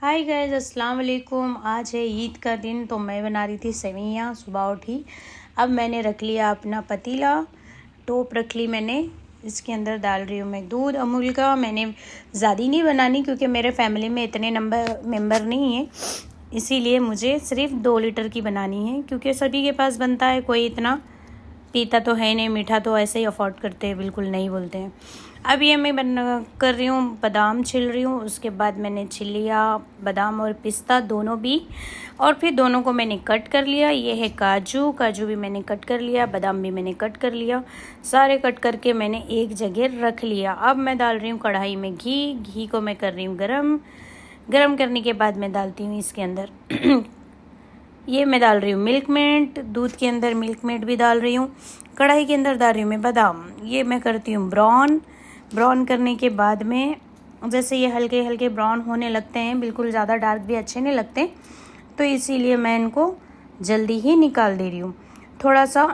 Hi guys, अस्सलाम वालेकुम। आज है ईद का दिन, तो मैं बना रही थी सेवइयाँ। सुबह उठी, अब मैंने रख लिया अपना पतीला, टोप रख ली मैंने। इसके अंदर डाल रही हूँ मैं दूध अमूल का। मैंने ज़्यादा नहीं बनानी क्योंकि मेरे फैमिली में इतने मेंबर नहीं है, इसीलिए मुझे सिर्फ 2 लीटर की बनानी है। क्योंकि सभी के पास बनता है, कोई इतना पीता तो है नहीं, मीठा तो ऐसे ही अफोर्ड करते हैं, बिल्कुल नहीं बोलते हैं। अब ये मैं कर रही हूँ, बादाम छिल रही हूँ। उसके बाद मैंने छिल लिया बादाम और पिस्ता दोनों भी, और फिर दोनों को मैंने कट कर लिया। ये है काजू, काजू भी मैंने कट कर लिया, बादाम भी मैंने कट कर लिया। सारे कट करके मैंने एक जगह रख लिया। अब मैं डाल रही हूँ कढ़ाई में घी। घी को मैं कर रही हूँ गरम करने के बाद मैं डालती हूँ इसके अंदर ये मैं डाल रही हूँ मिल्क मेड। दूध के अंदर मिल्क मेड भी डाल रही हूँ। कढ़ाई के अंदर डाल रही हूँ मैं बादाम। ये मैं करती हूँ ब्राउन करने के बाद में, जैसे ये हल्के हल्के ब्राउन होने लगते हैं, बिल्कुल ज़्यादा डार्क भी अच्छे नहीं लगते, तो इसीलिए मैं इनको जल्दी ही निकाल दे रही हूँ। थोड़ा सा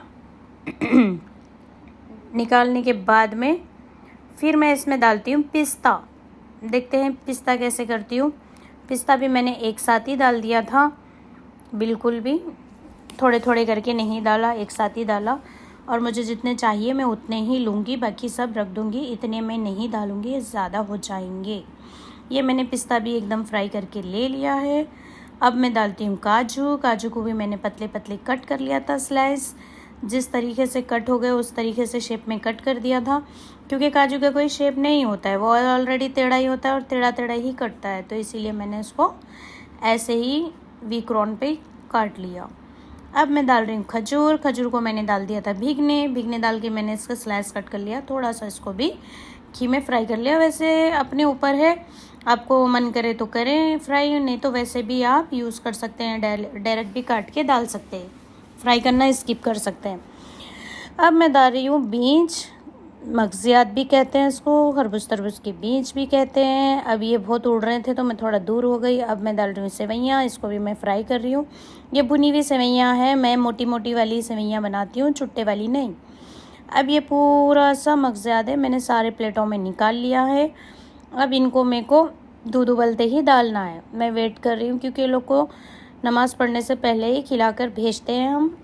निकालने के बाद में फिर मैं इसमें डालती हूँ पिस्ता। देखते हैं पिस्ता कैसे करती हूँ। पिस्ता भी मैंने एक साथ ही डाल दिया था, बिल्कुल भी थोड़े थोड़े करके नहीं डाला, एक साथ ही डाला। और मुझे जितने चाहिए मैं उतने ही लूँगी, बाकी सब रख दूँगी। इतने मैं नहीं डालूँगी, ज़्यादा हो जाएंगे। ये मैंने पिस्ता भी एकदम फ्राई करके ले लिया है। अब मैं डालती हूँ काजू को भी मैंने पतले पतले कट कर लिया था, स्लाइस जिस तरीके से कट हो गए उस तरीके से शेप में कट कर दिया था। क्योंकि काजू का कोई शेप नहीं होता है, वो ऑलरेडी टेढ़ा ही होता है और टेढ़ा टेढ़ा ही कटता है, तो इसीलिए मैंने उसको ऐसे ही वीक्रॉन पे काट लिया। अब मैं डाल रही हूँ खजूर को मैंने डाल दिया था भीगने डाल के मैंने इसका स्लाइस कट कर लिया। थोड़ा सा इसको भी घी में फ्राई कर लिया। वैसे अपने ऊपर है, आपको मन करे तो करें फ्राई, नहीं तो वैसे भी आप यूज़ कर सकते हैं, डायरेक्ट भी काट के डाल सकते हैं, फ्राई करना स्किप कर सकते हैं। अब मैं डाल रही हूँ बीज, मगजियात भी कहते हैं इसको, खरबूज तरबूज के बीज भी कहते हैं। अब ये बहुत उड़ रहे थे तो मैं थोड़ा दूर हो गई। अब मैं डाल रही हूँ सेवइयाँ, इसको भी मैं फ्राई कर रही हूँ। ये भुनी हुई सेवइयाँ हैं, मैं मोटी मोटी वाली सेवइयाँ बनाती हूँ, चुट्टे वाली नहीं। अब ये पूरा सा मगजियात है, मैंने सारे प्लेटों में निकाल लिया है। अब इनको मेरे को दूध उबलते ही डालना है। मैं वेट कर रही हूँ क्योंकि लोग को नमाज़ पढ़ने से पहले ही खिलाकर भेजते हैं हम,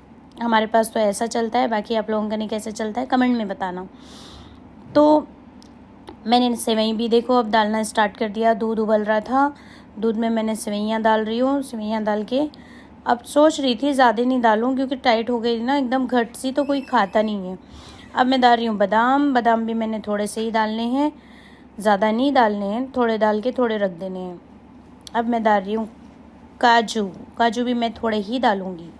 हमारे पास तो ऐसा चलता है। बाकी आप लोगों का नहीं कैसे चलता है, कमेंट में बताना। तो मैंने सेवई भी देखो अब डालना स्टार्ट कर दिया। दूध उबल रहा था, दूध में मैंने सेवइयाँ डाल रही हूँ। सेवइयाँ डाल के अब सोच रही थी ज़्यादा नहीं डालूँ क्योंकि टाइट हो गई ना एकदम घट सी, तो कोई खाता नहीं है। अब मैं डाल रही हूँ बादाम भी मैंने थोड़े से ही डालने हैं, ज़्यादा नहीं डालने हैं, थोड़े डाल के थोड़े रख देने हैं। अब मैं डाल रही हूँ काजू भी मैं थोड़े ही डालूँगी।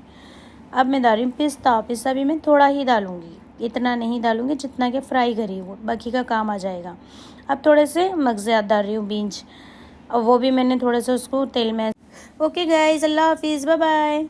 अब मैं डाल रही हूँ पिस्ता भी मैं थोड़ा ही डालूँगी, इतना नहीं डालूँगी जितना कि फ्राई करी हो, बाकी का काम आ जाएगा। अब थोड़े से मगज़ियात डाल रही हूँ बीज, और वो भी मैंने थोड़े से उसको तेल में। ओके गाइस, अल्लाह हाफिज़, बाय बाय।